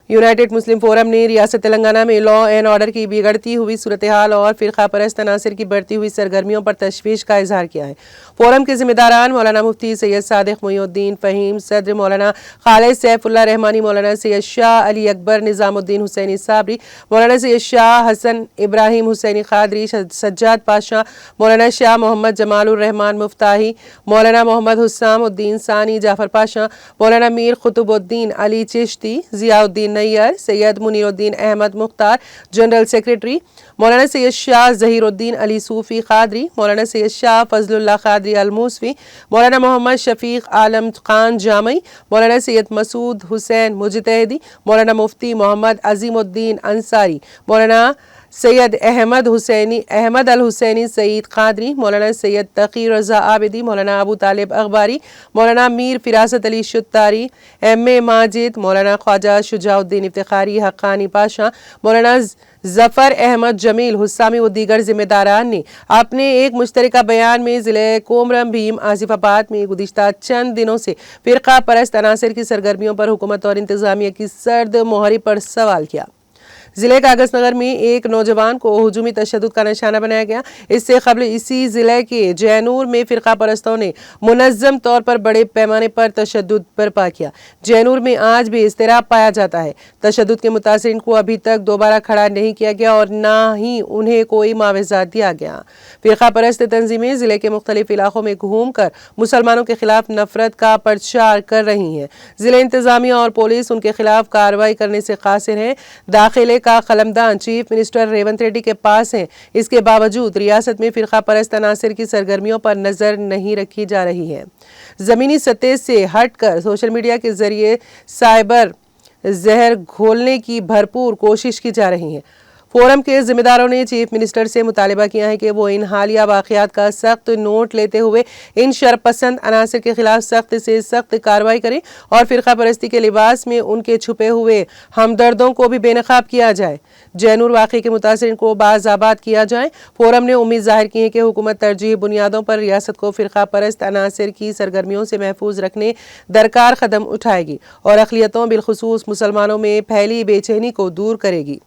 United मुस्लिम forum ने रियासत तेलंगाना में लॉ एंड ऑर्डर की बिगड़ती हुई सूरत हाल और फिरका परस्त अनासर की बढ़ती हुई सरगर्मियों पर तशवीश का इजहार किया है। फोरम के जिम्मेदारान मौलाना मुफ्ती सैयद सादिक मोइनुद्दीन फहीम, सदर मौलाना खालिद सैफुल्लाह रहमानी, मौलाना सैयद शाह अली अकबर निजामुद्दीन हुसैनी साबरी, मौलाना सैयद शाह हसन इब्राहिम हुसैनी खादरी, सज्जाद पाशा, मौलाना शाह मोहम्मद जमालुर रहमान मुफ्ताही, मौलाना मोहम्मद हुस्साम उद्दीन सानी जाफर पाशा, मौलाना मीर कुतुबुद्दीन अली चिश्ती, जियाउद्दीन नैयर, सैयद मुनीरुद्दीन अहमद मुख्तार जनरल सेक्रेटरी, मौलाना सैयद शाह जहीरुद्दीन अली सूफी खादरी, मौलाना सैयद शाह फजलुल्लाह खादरी अल मूसवी, मौलाना मोहम्मद शफीक आलम खान जामई, मौलाना सैयद मसूद हुसैन मुजतहिदी, मौलाना मुफ्ती मोहम्मद अजीमुद्दीन अंसारी, मौलाना सैयद अहमद अल हुसैनी सईद खादरी, मौलाना सैयद तकी रजा आबिदी, मौलाना अबू तालिब अखबारी, मौलाना मीर फिरासत अली शुत्तारी, एम.ए. माजिद, मौलाना ख्वाजा शुजाउद्दीन इफ्तिखारी हक्कानी पाशा, मौलाना जफर अहमद जमील हुस्सामी व दीगर जिम्मेदारान ने अपने एक मुश्तरका बयान में ज़िले कोमरम भीम आसिफाबाद में गुज़िश्ता चंद दिनों से फ़िरका परस्त अनासर की सरगर्मियों पर हुकूमत और इंतज़ामिया की सर्द मोहरी पर सवाल किया। जिले कागज नगर में एक नौजवान को हुजूमी तशद्दुद का निशाना बनाया गया। इससे कबल इसी जिले के जैनूर में फिरका परस्तों ने मुनज़्ज़म तौर पर बड़े पैमाने पर तशद्दुद बर्पा किया। जैनूर में आज भी इज़्तिराब पाया जाता है। तशद्दुद के मुतासिरीन को अभी तक दोबारा खड़ा नहीं किया गया और ना ही उन्हें कोई मुआवजा दिया गया। फिरका परस्त तंजीमें जिले के मुख्तलिफ इलाकों में घूम कर मुसलमानों के खिलाफ नफरत का प्रचार कर रही हैं। जिले इंतजामिया और पुलिस उनके खिलाफ कार्रवाई करने से कासिर है। दाखिले का कलमदान चीफ मिनिस्टर रेवंत रेड्डी के पास है। इसके बावजूद रियासत में फिरका परस्त अनासर की सरगर्मियों पर नजर नहीं रखी जा रही है। जमीनी सतह से हटकर सोशल मीडिया के जरिए साइबर जहर घोलने की भरपूर कोशिश की जा रही है। फोरम के जिम्मेदारों ने चीफ मिनिस्टर से मुतालिबा किया है कि वो इन हालिया वाक़यात का सख्त नोट लेते हुए इन शरपसंद अनासर के खिलाफ सख्त से सख्त कार्रवाई करें और फिरका परस्ती के लिबास में उनके छुपे हुए हमदर्दों को भी बेनकाब किया जाए। जैनूर वाक़े के मुतासिरीन को बाज़ाबात किया जाए। फोरम ने उम्मीद जाहिर की है कि हुकूमत तरजीही बुनियादों पर रियासत को फिरका परस्त अनासर की सरगर्मियों से महफूज रखने दरकार कदम उठाएगी और अक़लियतों बिलखुसूस मुसलमानों में फैली बेचैनी को दूर करेगी।